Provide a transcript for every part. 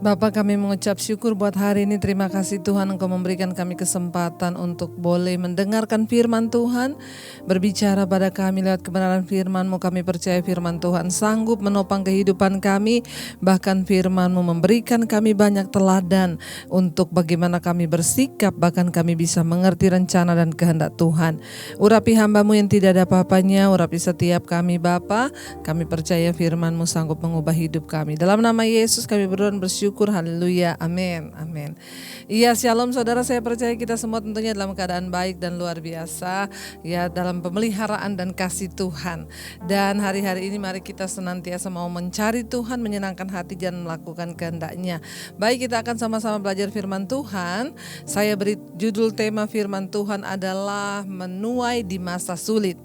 Bapa, kami mengucap syukur buat hari ini. Terima kasih Tuhan, Engkau memberikan kami kesempatan untuk boleh mendengarkan firman Tuhan, berbicara pada kami lewat kebenaran firman-Mu. Kami percaya firman Tuhan sanggup menopang kehidupan kami, bahkan firman-Mu memberikan kami banyak teladan untuk bagaimana kami bersikap, bahkan kami bisa mengerti rencana dan kehendak Tuhan. Urapi hamba-Mu yang tidak ada apa-apanya, urapi setiap kami Bapa. Kami percaya firman-Mu sanggup mengubah hidup kami. Dalam nama Yesus kami berdoa dan bersyukur. Haleluya, amin, amin. Iya, shalom saudara, saya percaya kita semua tentunya dalam keadaan baik dan luar biasa, ya, dalam pemeliharaan dan kasih Tuhan. Dan hari-hari ini mari kita senantiasa mau mencari Tuhan, menyenangkan hati dan melakukan kehendak-Nya. Baik, kita akan sama-sama belajar firman Tuhan. Saya beri judul tema firman Tuhan adalah menuai di masa sulit.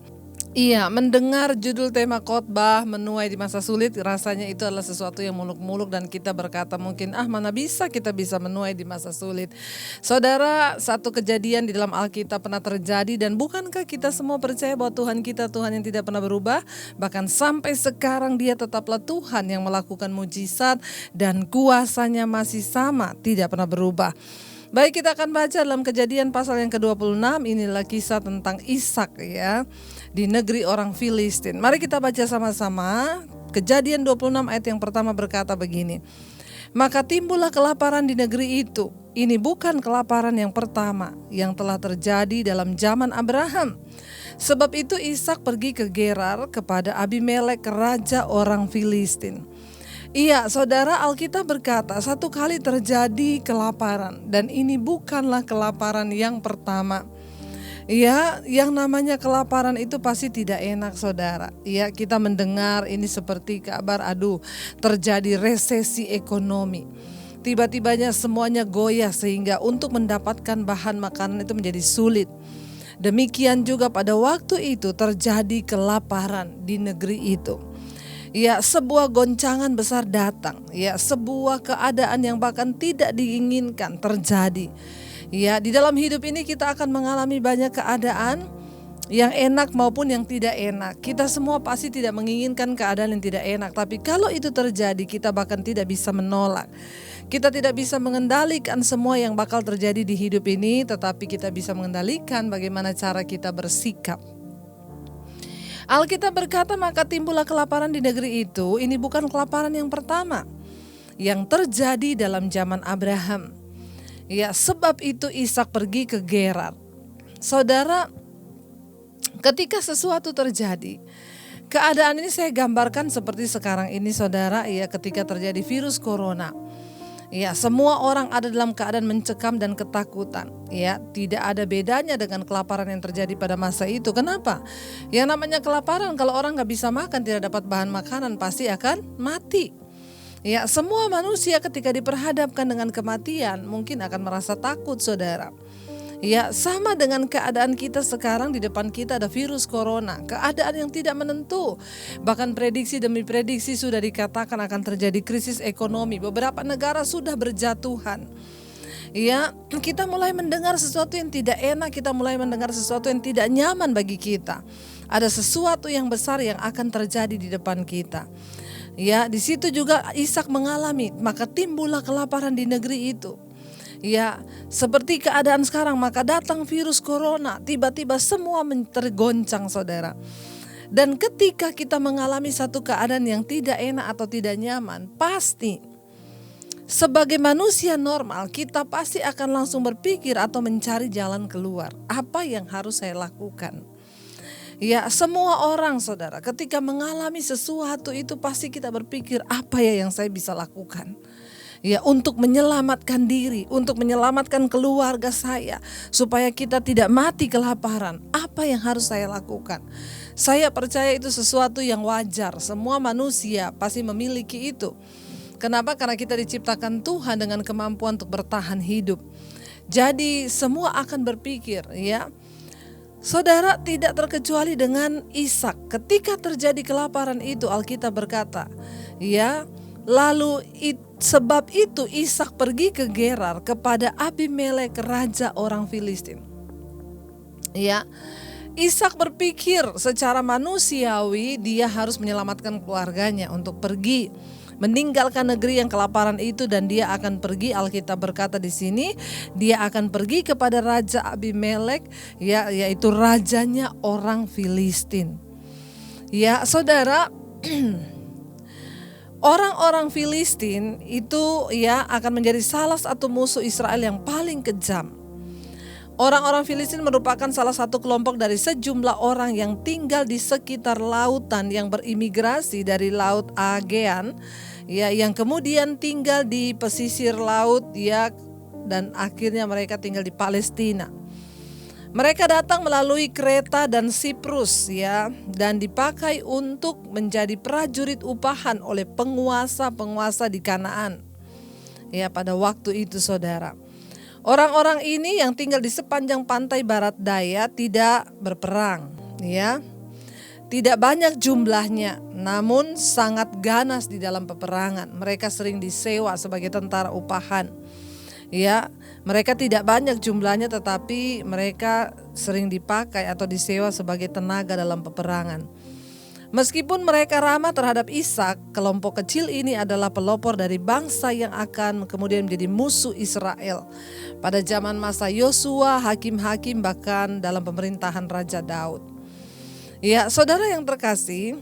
Iya, mendengar judul tema khotbah menuai di masa sulit, rasanya itu adalah sesuatu yang muluk-muluk dan kita berkata mungkin mana bisa kita bisa menuai di masa sulit. Saudara, satu kejadian di dalam Alkitab pernah terjadi, dan bukankah kita semua percaya bahwa Tuhan kita Tuhan yang tidak pernah berubah? Bahkan sampai sekarang Dia tetaplah Tuhan yang melakukan mujizat dan kuasanya masih sama, tidak pernah berubah. Baik, kita akan baca dalam Kejadian pasal yang ke-26. Inilah kisah tentang Ishak, ya, di negeri orang Filistin. Mari kita baca sama-sama. Kejadian 26 ayat yang pertama berkata begini. Maka timbullah kelaparan di negeri itu. Ini bukan kelaparan yang pertama yang telah terjadi dalam zaman Abraham. Sebab itu Ishak pergi ke Gerar kepada Abimelek, raja orang Filistin. Iya, saudara, Alkitab berkata satu kali terjadi kelaparan, dan ini bukanlah kelaparan yang pertama. Ya, yang namanya kelaparan itu pasti tidak enak, saudara. Ya, kita mendengar ini seperti kabar, terjadi resesi ekonomi. Tiba-tibanya semuanya goyah sehingga untuk mendapatkan bahan makanan itu menjadi sulit. Demikian juga pada waktu itu terjadi kelaparan di negeri itu. Ya, sebuah goncangan besar datang. Ya, sebuah keadaan yang bahkan tidak diinginkan terjadi. Ya, di dalam hidup ini kita akan mengalami banyak keadaan yang enak maupun yang tidak enak. Kita semua pasti tidak menginginkan keadaan yang tidak enak. Tapi kalau itu terjadi, kita bahkan tidak bisa menolak. Kita tidak bisa mengendalikan semua yang bakal terjadi di hidup ini, tetapi kita bisa mengendalikan bagaimana cara kita bersikap. Alkitab berkata, maka timbullah kelaparan di negeri itu. Ini bukan kelaparan yang pertama yang terjadi dalam zaman Abraham. Ya, sebab itu Ishak pergi ke Gerar. Saudara, ketika sesuatu terjadi, keadaan ini saya gambarkan seperti sekarang ini, saudara, ya, ketika terjadi virus corona. Ya, semua orang ada dalam keadaan mencekam dan ketakutan. Ya, tidak ada bedanya dengan kelaparan yang terjadi pada masa itu. Kenapa? Yang namanya kelaparan, kalau orang gak bisa makan, tidak dapat bahan makanan, pasti akan mati. Ya, semua manusia ketika diperhadapkan dengan kematian mungkin akan merasa takut, saudara. Ya, sama dengan keadaan kita sekarang, di depan kita ada virus corona, keadaan yang tidak menentu. Bahkan prediksi demi prediksi sudah dikatakan akan terjadi krisis ekonomi. Beberapa negara sudah berjatuhan. Ya, kita mulai mendengar sesuatu yang tidak enak, kita mulai mendengar sesuatu yang tidak nyaman bagi kita. Ada sesuatu yang besar yang akan terjadi di depan kita. Ya, di situ juga Ishak mengalami, maka timbullah kelaparan di negeri itu. Ya, seperti keadaan sekarang, maka datang virus corona, tiba-tiba semua tergoncang, saudara. Dan ketika kita mengalami satu keadaan yang tidak enak atau tidak nyaman, pasti sebagai manusia normal kita pasti akan langsung berpikir atau mencari jalan keluar. Apa yang harus saya lakukan? Ya, semua orang, saudara, ketika mengalami sesuatu itu pasti kita berpikir, apa ya yang saya bisa lakukan? Ya, untuk menyelamatkan diri, untuk menyelamatkan keluarga saya, supaya kita tidak mati kelaparan. Apa yang harus saya lakukan? Saya percaya itu sesuatu yang wajar. Semua manusia pasti memiliki itu. Kenapa? Karena kita diciptakan Tuhan dengan kemampuan untuk bertahan hidup. Jadi semua akan berpikir, ya. Saudara, tidak terkecuali dengan Ishak. Ketika terjadi kelaparan itu, Alkitab berkata, ya, lalu sebab itu Ishak pergi ke Gerar kepada Abimelek, raja orang Filistin. Ya, Ishak berpikir secara manusiawi dia harus menyelamatkan keluarganya untuk pergi meninggalkan negeri yang kelaparan itu, dan dia akan pergi. Alkitab berkata di sini dia akan pergi kepada Raja Abimelek, yaitu rajanya orang Filistin. Ya, saudara, orang-orang Filistin itu akan menjadi salah satu musuh Israel yang paling kejam. Orang-orang Filistin merupakan salah satu kelompok dari sejumlah orang yang tinggal di sekitar lautan yang berimigrasi dari Laut Aegean, yang kemudian tinggal di pesisir laut, dan akhirnya mereka tinggal di Palestina. Mereka datang melalui Kreta dan Siprus, dan dipakai untuk menjadi prajurit upahan oleh penguasa-penguasa di Kanaan. Pada waktu itu, saudara. Orang-orang ini yang tinggal di sepanjang pantai barat daya tidak berperang, Tidak banyak jumlahnya, namun sangat ganas di dalam peperangan. Mereka sering disewa sebagai tentara upahan. Mereka tidak banyak jumlahnya, tetapi mereka sering dipakai atau disewa sebagai tenaga dalam peperangan. Meskipun mereka ramah terhadap Ishak, kelompok kecil ini adalah pelopor dari bangsa yang akan kemudian menjadi musuh Israel pada zaman masa Yosua, hakim-hakim, bahkan dalam pemerintahan Raja Daud. Saudara yang terkasih,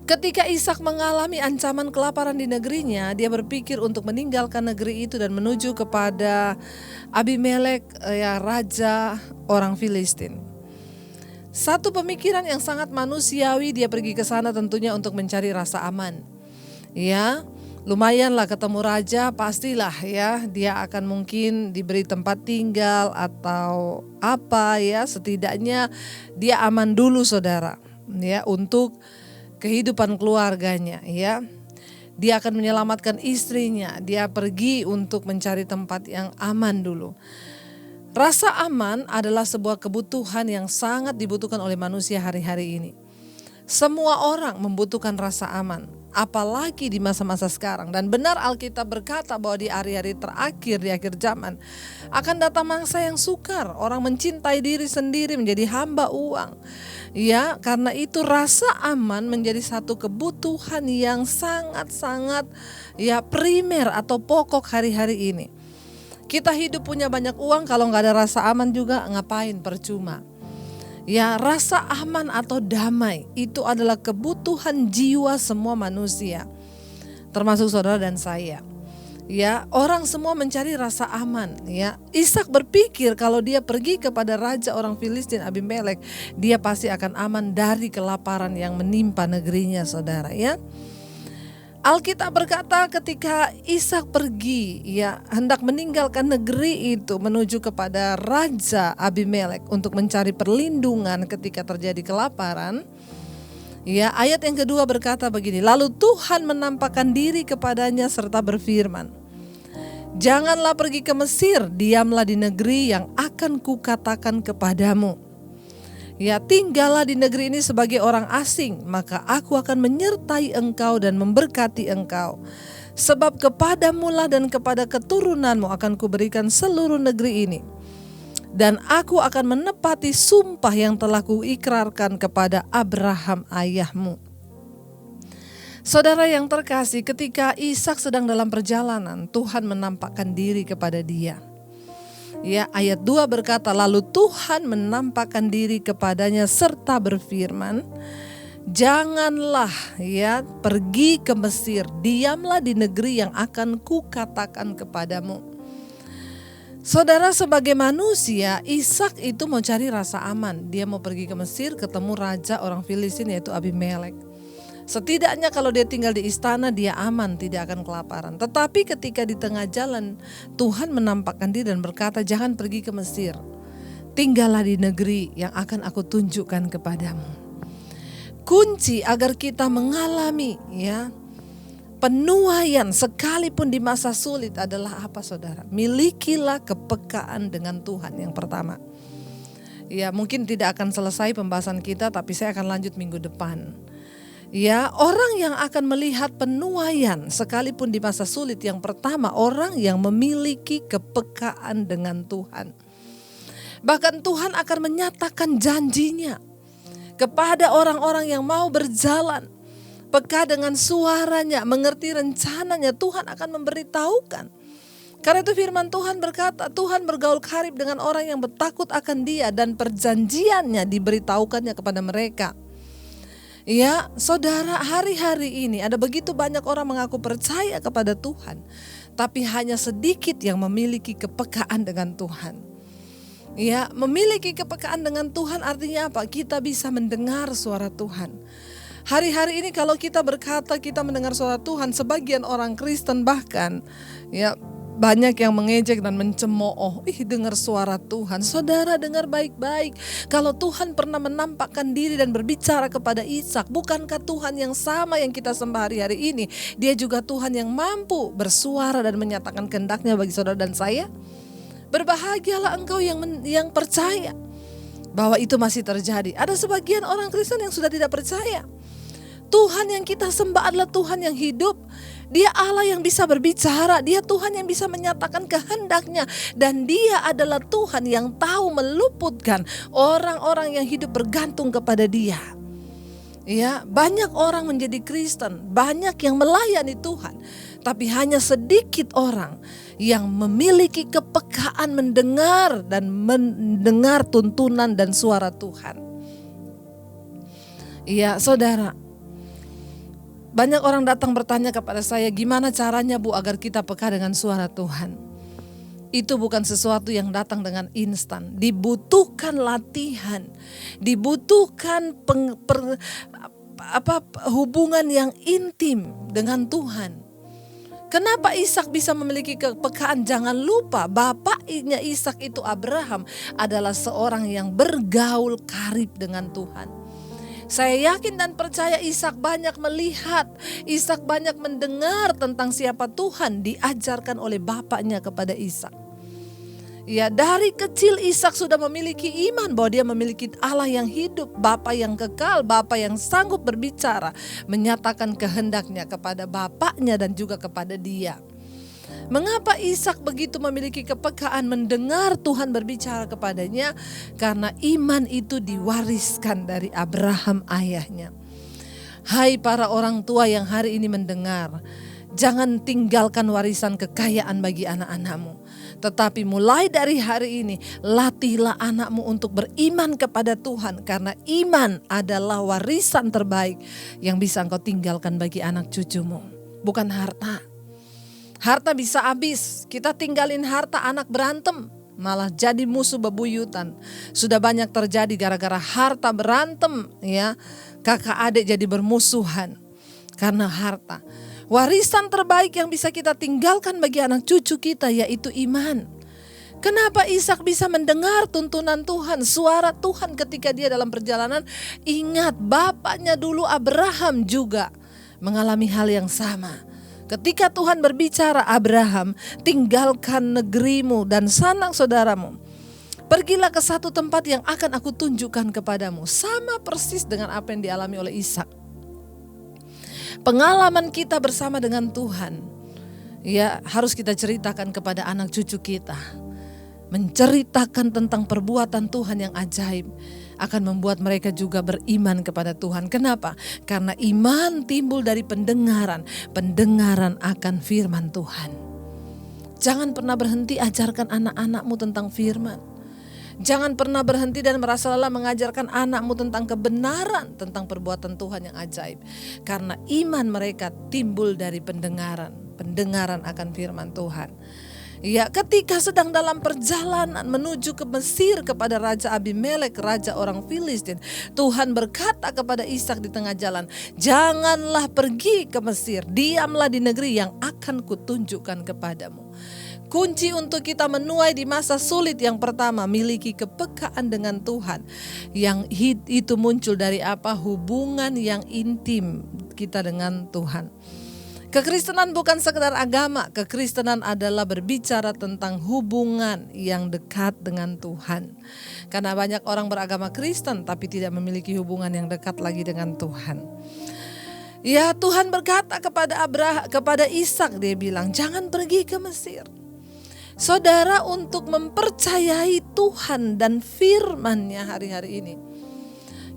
ketika Ishak mengalami ancaman kelaparan di negerinya, dia berpikir untuk meninggalkan negeri itu dan menuju kepada Abimelek, raja orang Filistin. Satu pemikiran yang sangat manusiawi, dia pergi ke sana tentunya untuk mencari rasa aman. Lumayanlah ketemu raja, pastilah dia akan mungkin diberi tempat tinggal atau apa, setidaknya dia aman dulu, saudara, untuk kehidupan keluarganya, Dia akan menyelamatkan istrinya, dia pergi untuk mencari tempat yang aman dulu. Rasa aman adalah sebuah kebutuhan yang sangat dibutuhkan oleh manusia hari-hari ini. Semua orang membutuhkan rasa aman, apalagi di masa-masa sekarang. Dan benar Alkitab berkata bahwa di hari-hari terakhir, di akhir zaman, akan datang masa yang sukar. Orang mencintai diri sendiri, menjadi hamba uang. Karena itu rasa aman menjadi satu kebutuhan yang sangat-sangat primer atau pokok hari-hari ini. Kita hidup punya banyak uang, kalau gak ada rasa aman juga ngapain, percuma. Rasa aman atau damai itu adalah kebutuhan jiwa semua manusia, termasuk saudara dan saya. Orang semua mencari rasa aman. Ishak berpikir kalau dia pergi kepada raja orang Filistin Abimelek, dia pasti akan aman dari kelaparan yang menimpa negerinya, saudara. Alkitab berkata ketika Ishak pergi, hendak meninggalkan negeri itu menuju kepada Raja Abimelek untuk mencari perlindungan ketika terjadi kelaparan. Ayat yang kedua berkata begini, lalu Tuhan menampakkan diri kepadanya serta berfirman, janganlah pergi ke Mesir, diamlah di negeri yang akan kukatakan kepadamu. Tinggallah di negeri ini sebagai orang asing, maka aku akan menyertai engkau dan memberkati engkau. Sebab kepadamulah dan kepada keturunanmu akan kuberikan seluruh negeri ini. Dan aku akan menepati sumpah yang telah kuikrarkan kepada Abraham ayahmu. Saudara yang terkasih, ketika Ishak sedang dalam perjalanan, Tuhan menampakkan diri kepada dia. Ayat 2 berkata, lalu Tuhan menampakkan diri kepadanya serta berfirman, janganlah pergi ke Mesir, diamlah di negeri yang akan kukatakan kepadamu. Saudara, sebagai manusia, Ishak itu mau cari rasa aman. Dia mau pergi ke Mesir, ketemu raja orang Filistin yaitu Abimelek. Setidaknya kalau dia tinggal di istana, dia aman, tidak akan kelaparan. Tetapi ketika di tengah jalan, Tuhan menampakkan diri dan berkata, jangan pergi ke Mesir. Tinggallah di negeri yang akan aku tunjukkan kepadamu. Kunci agar kita mengalami penuaian sekalipun di masa sulit adalah apa, saudara? Milikilah kepekaan dengan Tuhan yang pertama. Mungkin tidak akan selesai pembahasan kita, tapi saya akan lanjut minggu depan. Orang yang akan melihat penuaian sekalipun di masa sulit, yang pertama orang yang memiliki kepekaan dengan Tuhan. Bahkan Tuhan akan menyatakan janjinya kepada orang-orang yang mau berjalan peka dengan suaranya, mengerti rencananya. Tuhan akan memberitahukan. Karena itu firman Tuhan berkata, Tuhan bergaul karib dengan orang yang bertakut akan Dia dan perjanjiannya diberitahukannya kepada mereka. Ya, saudara, hari-hari ini ada begitu banyak orang mengaku percaya kepada Tuhan, tapi hanya sedikit yang memiliki kepekaan dengan Tuhan. Ya, memiliki kepekaan dengan Tuhan artinya apa? Kita bisa mendengar suara Tuhan. Hari-hari ini kalau kita berkata kita mendengar suara Tuhan, sebagian orang Kristen bahkan ya banyak yang mengejek dan mencemooh, dengar suara Tuhan. Saudara, dengar baik-baik. Kalau Tuhan pernah menampakkan diri dan berbicara kepada Ishak, bukankah Tuhan yang sama yang kita sembah hari-hari ini, Dia juga Tuhan yang mampu bersuara dan menyatakan kehendak-Nya bagi saudara dan saya? Berbahagialah engkau yang percaya bahwa itu masih terjadi. Ada sebagian orang Kristen yang sudah tidak percaya. Tuhan yang kita sembah adalah Tuhan yang hidup. Dia Allah yang bisa berbicara. Dia Tuhan yang bisa menyatakan kehendak-Nya. Dan Dia adalah Tuhan yang tahu meluputkan orang-orang yang hidup bergantung kepada Dia. Ya, banyak orang menjadi Kristen, banyak yang melayani Tuhan, tapi hanya sedikit orang yang memiliki kepekaan mendengar dan mendengar tuntunan dan suara Tuhan. Iya, saudara. Banyak orang datang bertanya kepada saya, gimana caranya Bu agar kita peka dengan suara Tuhan? Itu bukan sesuatu yang datang dengan instan. Dibutuhkan latihan, dibutuhkan hubungan yang intim dengan Tuhan. Kenapa Ishak bisa memiliki kepekaan? Jangan lupa bapaknya Ishak itu Abraham adalah seorang yang bergaul karib dengan Tuhan. Saya yakin dan percaya Ishak banyak melihat, Ishak banyak mendengar tentang siapa Tuhan diajarkan oleh bapaknya kepada Ishak. Ya, dari kecil Ishak sudah memiliki iman bahwa dia memiliki Allah yang hidup, Bapa yang kekal, Bapa yang sanggup berbicara, menyatakan kehendak-Nya kepada bapaknya dan juga kepada dia. Mengapa Ishak begitu memiliki kepekaan mendengar Tuhan berbicara kepadanya? Karena iman itu diwariskan dari Abraham ayahnya. Hai para orang tua yang hari ini mendengar, jangan tinggalkan warisan kekayaan bagi anak-anakmu. Tetapi mulai dari hari ini, latihlah anakmu untuk beriman kepada Tuhan. Karena iman adalah warisan terbaik yang bisa engkau tinggalkan bagi anak cucumu. Bukan harta. Harta bisa habis, kita tinggalin harta, anak berantem, malah jadi musuh bebuyutan. Sudah banyak terjadi gara-gara harta berantem, ya. Kakak adik jadi bermusuhan karena harta. Warisan terbaik yang bisa kita tinggalkan bagi anak cucu kita yaitu iman. Kenapa Ishak bisa mendengar tuntunan Tuhan, suara Tuhan ketika dia dalam perjalanan? Ingat, bapaknya dulu Abraham juga mengalami hal yang sama. Ketika Tuhan berbicara, Abraham, tinggalkan negerimu dan sanak saudaramu. Pergilah ke satu tempat yang akan aku tunjukkan kepadamu. Sama persis dengan apa yang dialami oleh Ishak. Pengalaman kita bersama dengan Tuhan, ya harus kita ceritakan kepada anak cucu kita. Menceritakan tentang perbuatan Tuhan yang ajaib akan membuat mereka juga beriman kepada Tuhan. Kenapa? Karena iman timbul dari pendengaran. Pendengaran akan firman Tuhan. Jangan pernah berhenti ajarkan anak-anakmu tentang firman. Jangan pernah berhenti dan merasa lelah mengajarkan anakmu tentang kebenaran, tentang perbuatan Tuhan yang ajaib. Karena iman mereka timbul dari pendengaran. Pendengaran akan firman Tuhan. Ya, ketika sedang dalam perjalanan menuju ke Mesir kepada Raja Abimelek, raja orang Filistin, Tuhan berkata kepada Ishak di tengah jalan, janganlah pergi ke Mesir, diamlah di negeri yang akan kutunjukkan kepadamu. Kunci untuk kita menuai di masa sulit yang pertama, miliki kepekaan dengan Tuhan. Yang itu muncul dari apa? Hubungan yang intim kita dengan Tuhan. Kekristenan bukan sekedar agama, kekristenan adalah berbicara tentang hubungan yang dekat dengan Tuhan. Karena banyak orang beragama Kristen tapi tidak memiliki hubungan yang dekat lagi dengan Tuhan. Ya, Tuhan berkata kepada Ishak, dia bilang, jangan pergi ke Mesir. Saudara, untuk mempercayai Tuhan dan firman-Nya hari-hari ini,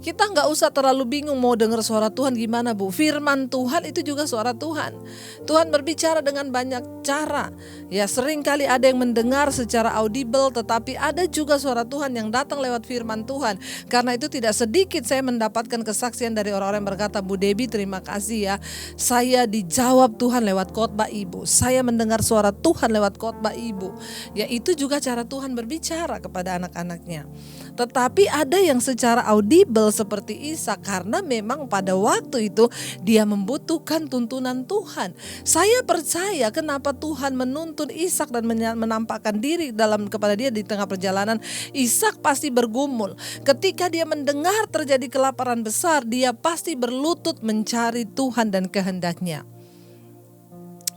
kita nggak usah terlalu bingung mau dengar suara Tuhan gimana, Bu. Firman Tuhan itu juga suara Tuhan. Tuhan berbicara dengan banyak cara. Ya, sering kali ada yang mendengar secara audible, tetapi ada juga suara Tuhan yang datang lewat firman Tuhan. Karena itu tidak sedikit saya mendapatkan kesaksian dari orang-orang yang berkata, Bu Debbie, terima kasih ya. Saya dijawab Tuhan lewat khotbah Ibu. Saya mendengar suara Tuhan lewat khotbah Ibu. Ya, itu juga cara Tuhan berbicara kepada anak-anaknya. Tetapi ada yang secara audible seperti Ishak, karena memang pada waktu itu dia membutuhkan tuntunan Tuhan. Saya percaya kenapa Tuhan menuntun Ishak dan menampakkan diri kepada dia di tengah perjalanan. Ishak pasti bergumul. Ketika dia mendengar terjadi kelaparan besar, dia pasti berlutut mencari Tuhan dan kehendak-Nya.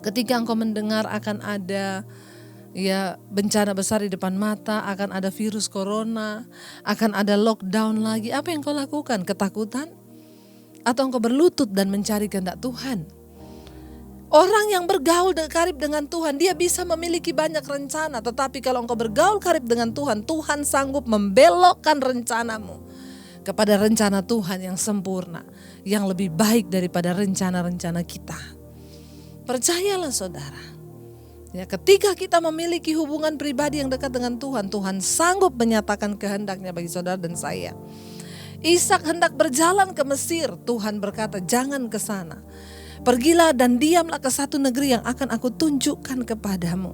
Ketika engkau mendengar akan ada bencana besar di depan mata, akan ada virus corona, akan ada lockdown lagi, apa yang kau lakukan? Ketakutan? Atau engkau berlutut dan mencari kehendak Tuhan? Orang yang bergaul karib dengan Tuhan, dia bisa memiliki banyak rencana, tetapi kalau engkau bergaul karib dengan Tuhan, Tuhan sanggup membelokkan rencanamu kepada rencana Tuhan yang sempurna, yang lebih baik daripada rencana-rencana kita. Percayalah saudara. Ya, ketika kita memiliki hubungan pribadi yang dekat dengan Tuhan, Tuhan sanggup menyatakan kehendak-Nya bagi saudara dan saya. Ishak hendak berjalan ke Mesir, Tuhan berkata, jangan ke sana. Pergilah dan diamlah ke satu negeri yang akan aku tunjukkan kepadamu.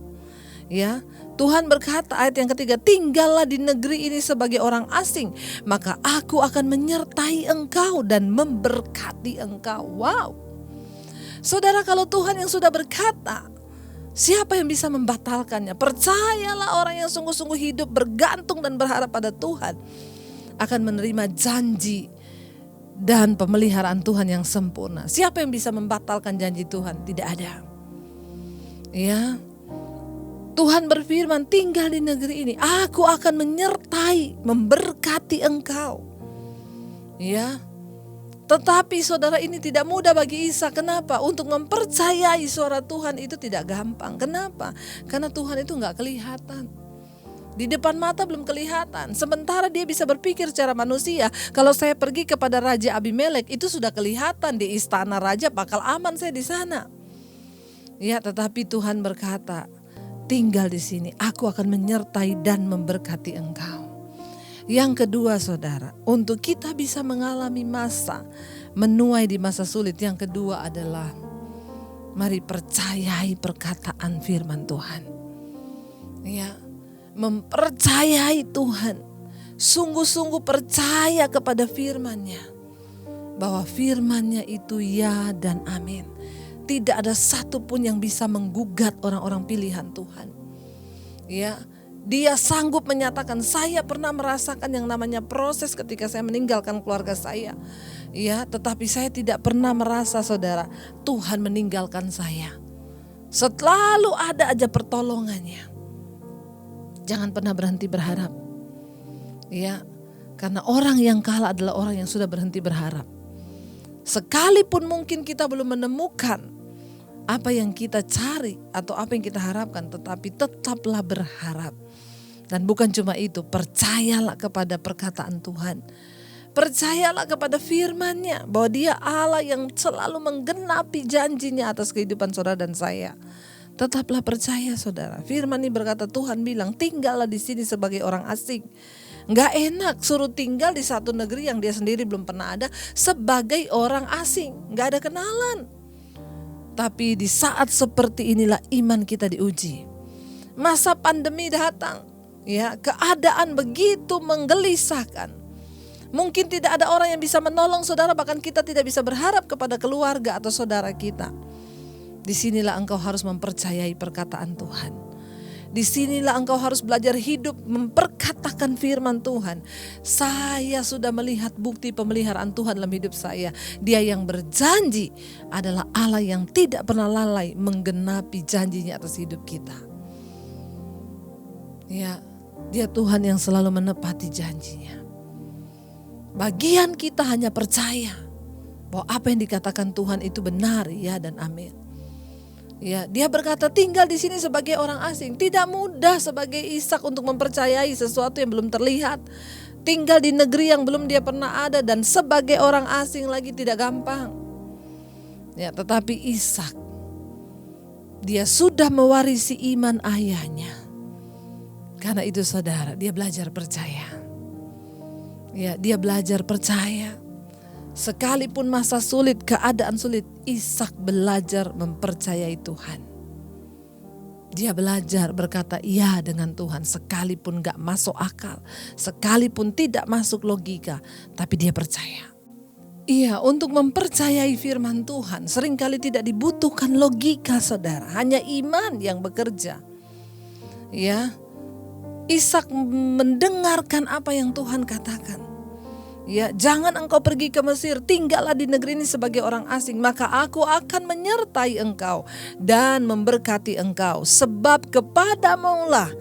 Ya, Tuhan berkata ayat yang ketiga, tinggallah di negeri ini sebagai orang asing, maka aku akan menyertai engkau dan memberkati engkau. Wow. Saudara, kalau Tuhan yang sudah berkata, siapa yang bisa membatalkannya? Percayalah, orang yang sungguh-sungguh hidup bergantung dan berharap pada Tuhan akan menerima janji dan pemeliharaan Tuhan yang sempurna. Siapa yang bisa membatalkan janji Tuhan? Tidak ada. Ya, Tuhan berfirman, tinggal di negeri ini, aku akan menyertai, memberkati engkau. Ya. Tetapi saudara, ini tidak mudah bagi Ishak. Kenapa? Untuk mempercayai suara Tuhan itu tidak gampang. Kenapa? Karena Tuhan itu gak kelihatan. Di depan mata belum kelihatan. Sementara dia bisa berpikir secara manusia. Kalau saya pergi kepada Raja Abimelek, itu sudah kelihatan di istana raja, bakal aman saya di sana. Ya, tetapi Tuhan berkata, tinggal di sini, aku akan menyertai dan memberkati engkau. Yang kedua saudara, untuk kita bisa mengalami masa menuai di masa sulit, yang kedua adalah mari percayai perkataan firman Tuhan. Ya, mempercayai Tuhan, sungguh-sungguh percaya kepada firman-Nya, bahwa firman-Nya itu ya dan amin. Tidak ada satupun yang bisa menggugat orang-orang pilihan Tuhan. Ya, Dia sanggup menyatakan, saya pernah merasakan yang namanya proses ketika saya meninggalkan keluarga saya. Ya, tetapi saya tidak pernah merasa saudara, Tuhan meninggalkan saya. Selalu ada aja pertolongannya. Jangan pernah berhenti berharap. Ya, karena orang yang kalah adalah orang yang sudah berhenti berharap. Sekalipun mungkin kita belum menemukan apa yang kita cari atau apa yang kita harapkan, tetapi tetaplah berharap. Dan bukan cuma itu, percayalah kepada perkataan Tuhan. Percayalah kepada firman-Nya, bahwa Dia Allah yang selalu menggenapi janjinya atas kehidupan saudara dan saya. Tetaplah percaya saudara. Firman ini berkata, Tuhan bilang, tinggallah di sini sebagai orang asing. Gak enak suruh tinggal di satu negeri yang dia sendiri belum pernah ada sebagai orang asing. Gak ada kenalan. Tapi di saat seperti inilah iman kita diuji. Masa pandemi datang. Ya, keadaan begitu menggelisahkan. Mungkin tidak ada orang yang bisa menolong saudara, bahkan kita tidak bisa berharap kepada keluarga atau saudara kita. Disinilah engkau harus mempercayai perkataan Tuhan. Disinilah engkau harus belajar hidup memperkatakan firman Tuhan. Saya sudah melihat bukti pemeliharaan Tuhan dalam hidup saya. Dia yang berjanji adalah Allah yang tidak pernah lalai menggenapi janjinya atas hidup kita. Ya, Dia Tuhan yang selalu menepati janjinya. Bagian kita hanya percaya bahwa apa yang dikatakan Tuhan itu benar, ya dan amin. Ya, dia berkata tinggal di sini sebagai orang asing. Tidak mudah sebagai Ishak untuk mempercayai sesuatu yang belum terlihat. Tinggal di negeri yang belum dia pernah ada dan sebagai orang asing lagi tidak gampang. Ya, tetapi Ishak, dia sudah mewarisi iman ayahnya. Karena itu saudara, dia belajar percaya. Ya, dia belajar percaya. Sekalipun masa sulit, keadaan sulit, Ishak belajar mempercayai Tuhan. Dia belajar berkata iya dengan Tuhan sekalipun gak masuk akal, sekalipun tidak masuk logika, tapi dia percaya. Iya, untuk mempercayai firman Tuhan seringkali tidak dibutuhkan logika saudara, hanya iman yang bekerja. Ya, Ishak mendengarkan apa yang Tuhan katakan. Ya, jangan engkau pergi ke Mesir, tinggallah di negeri ini sebagai orang asing, maka aku akan menyertai engkau dan memberkati engkau, sebab kepadamulah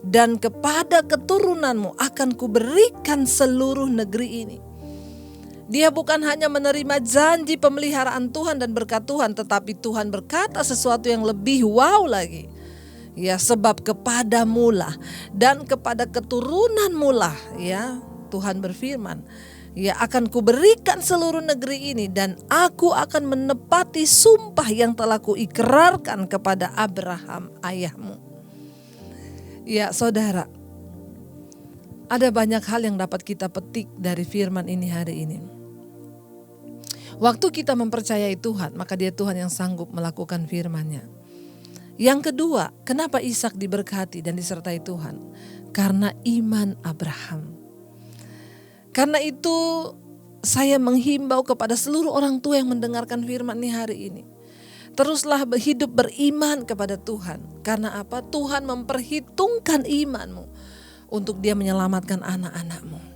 dan kepada keturunanmu akan kuberikan seluruh negeri ini. Dia bukan hanya menerima janji pemeliharaan Tuhan dan berkat Tuhan, tetapi Tuhan berkata sesuatu yang lebih wow lagi. Ya, sebab kepadamulah dan kepada keturunanmulah, ya, Tuhan berfirman, ya akan kuberikan seluruh negeri ini dan aku akan menepati sumpah yang telah kuikrarkan kepada Abraham ayahmu. Ya saudara, ada banyak hal yang dapat kita petik dari firman ini hari ini. Waktu kita mempercayai Tuhan, maka dia Tuhan yang sanggup melakukan firman-Nya. Yang kedua, kenapa Ishak diberkati dan disertai Tuhan? Karena iman Abraham. Karena itu saya menghimbau kepada seluruh orang tua yang mendengarkan firman ini hari ini. Teruslah hidup beriman kepada Tuhan. Karena apa? Tuhan memperhitungkan imanmu untuk dia menyelamatkan anak-anakmu.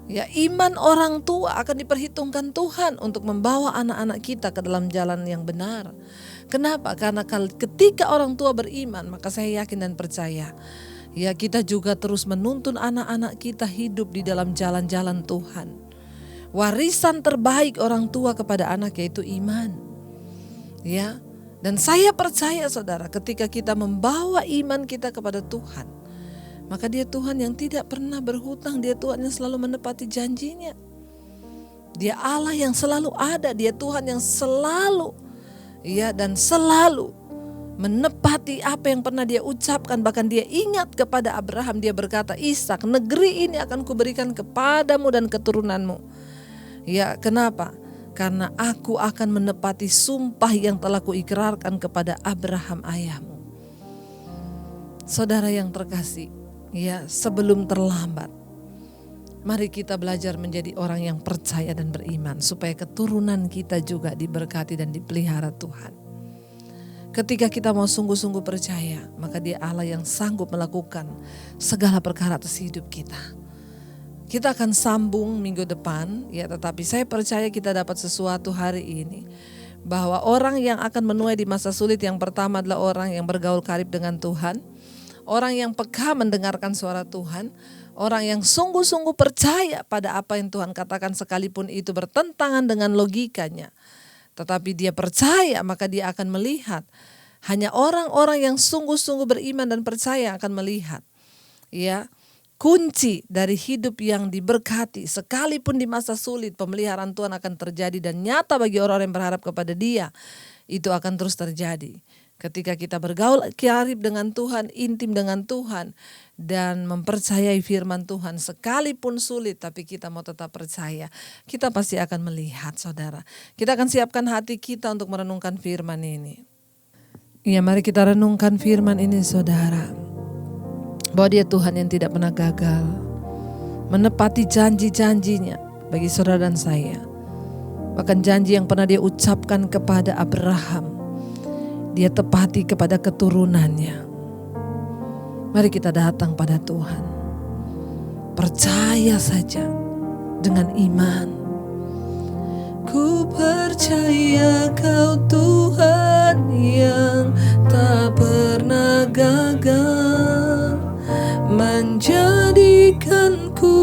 Ya, iman orang tua akan diperhitungkan Tuhan untuk membawa anak-anak kita ke dalam jalan yang benar. Kenapa? Karena ketika orang tua beriman, maka saya yakin dan percaya, ya kita juga terus menuntun anak-anak kita hidup di dalam jalan-jalan Tuhan. Warisan terbaik orang tua kepada anak yaitu iman. Ya, dan saya percaya saudara, ketika kita membawa iman kita kepada Tuhan, maka dia Tuhan yang tidak pernah berhutang, dia Tuhan yang selalu menepati janjinya. Dia Allah yang selalu ada, dia Tuhan yang selalu, ya, dan selalu menepati apa yang pernah dia ucapkan. Bahkan dia ingat kepada Abraham, dia berkata, Ishak, negeri ini akan kuberikan kepadamu dan keturunanmu. Ya, kenapa? Karena aku akan menepati sumpah yang telah kuikrarkan kepada Abraham ayahmu. Saudara yang terkasih, ya, sebelum terlambat, mari kita belajar menjadi orang yang percaya dan beriman, supaya keturunan kita juga diberkati dan dipelihara Tuhan. Ketika kita mau sungguh-sungguh percaya, maka dia Allah yang sanggup melakukan segala perkara atas hidup kita. Kita akan sambung minggu depan, ya, tetapi saya percaya kita dapat sesuatu hari ini. Bahwa orang yang akan menuai di masa sulit yang pertama adalah orang yang bergaul karib dengan Tuhan. Orang yang peka mendengarkan suara Tuhan. Orang yang sungguh-sungguh percaya pada apa yang Tuhan katakan sekalipun itu bertentangan dengan logikanya. Tetapi dia percaya, maka dia akan melihat. Hanya orang-orang yang sungguh-sungguh beriman dan percaya akan melihat. Ya, kunci dari hidup yang diberkati, sekalipun di masa sulit, pemeliharaan Tuhan akan terjadi dan nyata bagi orang-orang yang berharap kepada Dia. Itu akan terus terjadi. Ketika kita bergaul karib dengan Tuhan, intim dengan Tuhan, dan mempercayai firman Tuhan, sekalipun sulit, tapi kita mau tetap percaya, kita pasti akan melihat, saudara. Kita akan siapkan hati kita untuk merenungkan firman ini. Ya, mari kita renungkan firman ini, saudara. Bahwa dia Tuhan yang tidak pernah gagal, menepati janji-janjinya bagi saudara dan saya. Bahkan janji yang pernah dia ucapkan kepada Abraham, dia tepati kepada keturunannya. Mari kita datang pada Tuhan, percaya saja dengan iman. Ku percaya Kau Tuhan yang tak pernah gagal, menjadikanku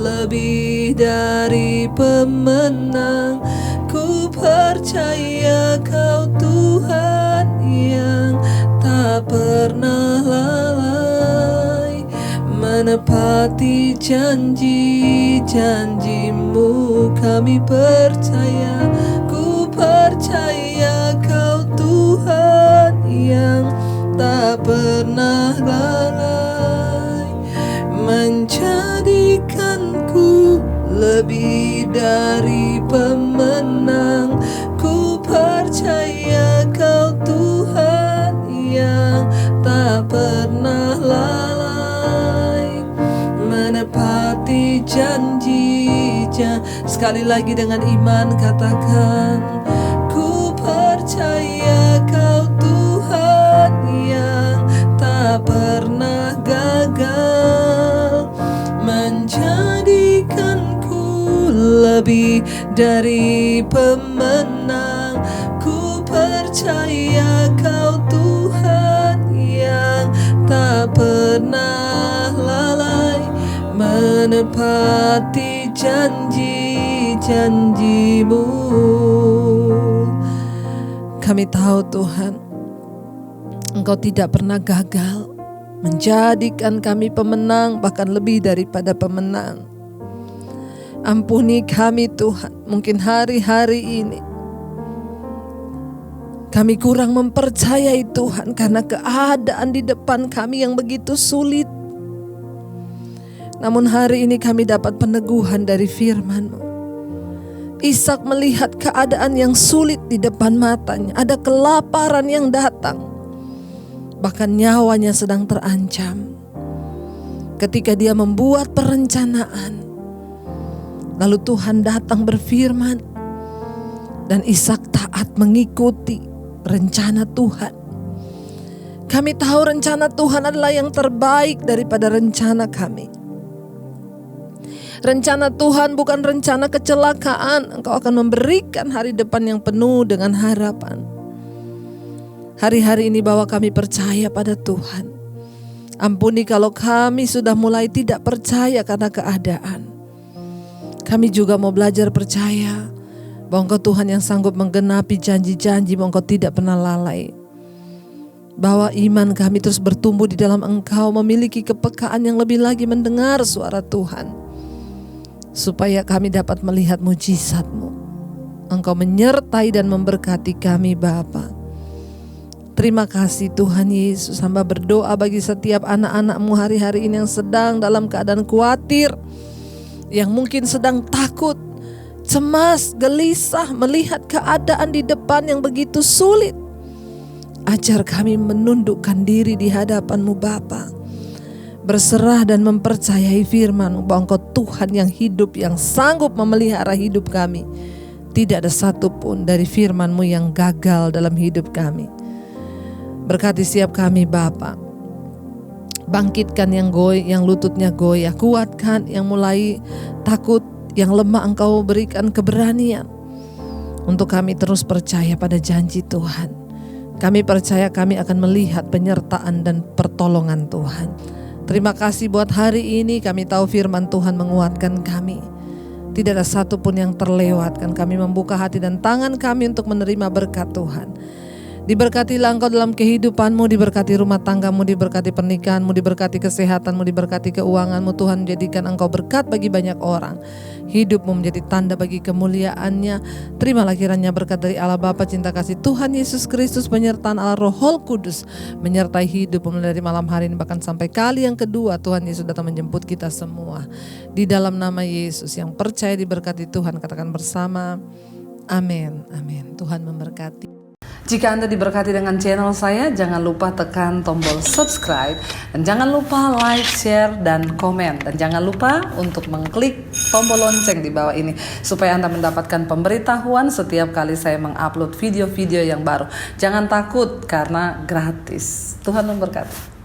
lebih dari pemenang. Ku percaya Kau Tuhan menepati janji-janji-Mu. Kami percaya, ku percaya Kau Tuhan yang tak pernah lalai, menjadikanku lebih dari pemenang. Ku percaya Kau Tuhan yang tak pernah lalai, menepati janji. Sekali lagi dengan iman katakan, ku percaya Kau Tuhan yang tak pernah gagal, menjadikanku lebih dari pemenang. Ku percaya Kau Tuhan yang tak pernah lalai, menepati janji-janji-Mu. Kami tahu Tuhan, Engkau tidak pernah gagal, menjadikan kami pemenang, bahkan lebih daripada pemenang. Ampuni kami Tuhan, mungkin hari-hari ini kami kurang mempercayai Tuhan karena keadaan di depan kami yang begitu sulit. Namun hari ini kami dapat peneguhan dari firman-Mu. Ishak melihat keadaan yang sulit di depan matanya. Ada kelaparan yang datang. Bahkan nyawanya sedang terancam. Ketika dia membuat perencanaan, lalu Tuhan datang berfirman, dan Ishak taat mengikuti rencana Tuhan. Kami tahu rencana Tuhan adalah yang terbaik daripada rencana kami. Rencana Tuhan bukan rencana kecelakaan. Engkau akan memberikan hari depan yang penuh dengan harapan. Hari-hari ini bahwa kami percaya pada Tuhan. Ampuni kalau kami sudah mulai tidak percaya karena keadaan. Kami juga mau belajar percaya bahwa Engkau Tuhan yang sanggup menggenapi janji-janji, bahwa Engkau tidak pernah lalai. Bahwa iman kami terus bertumbuh di dalam Engkau, memiliki kepekaan yang lebih lagi mendengar suara Tuhan. Supaya kami dapat melihat mujizat-Mu. Engkau menyertai dan memberkati kami Bapa. Terima kasih Tuhan Yesus. Hamba berdoa bagi setiap anak-anak-Mu hari-hari ini yang sedang dalam keadaan khawatir, yang mungkin sedang takut, cemas, gelisah melihat keadaan di depan yang begitu sulit. Ajar kami menundukkan diri di hadapan-Mu Bapa, berserah dan mempercayai firman-Mu bahwa Engkau Tuhan yang hidup, yang sanggup memelihara hidup kami. Tidak ada satupun dari firman-Mu yang gagal dalam hidup kami. Berkati setiap kami Bapa. Bangkitkan yang lututnya goyah, kuatkan yang mulai takut, yang lemah Engkau berikan keberanian. Untuk kami terus percaya pada janji Tuhan. Kami percaya kami akan melihat penyertaan dan pertolongan Tuhan. Terima kasih buat hari ini. Kami tahu firman Tuhan menguatkan kami. Tidak ada satupun yang terlewatkan. Kami membuka hati dan tangan kami untuk menerima berkat Tuhan. Diberkatilah Engkau dalam kehidupan-Mu, diberkati rumah tangga-Mu, diberkati pernikahan-Mu, diberkati kesehatan-Mu, diberkati keuangan-Mu. Tuhan menjadikan Engkau berkat bagi banyak orang. Hidup-Mu menjadi tanda bagi kemuliaan-Nya. Terimalah kiranya berkat dari Allah Bapa, cinta kasih Tuhan Yesus Kristus, penyertaan Allah Roh Kudus menyertai hidup-Mu dari malam hari ini, bahkan sampai kali yang kedua Tuhan Yesus datang menjemput kita semua. Di dalam nama Yesus, yang percaya diberkati Tuhan katakan bersama, amin, amin. Tuhan memberkati. Jika Anda diberkati dengan channel saya, jangan lupa tekan tombol subscribe, dan jangan lupa like, share, dan komen. Dan jangan lupa untuk mengklik tombol lonceng di bawah ini, supaya Anda mendapatkan pemberitahuan setiap kali saya mengupload video-video yang baru. Jangan takut karena gratis. Tuhan memberkati.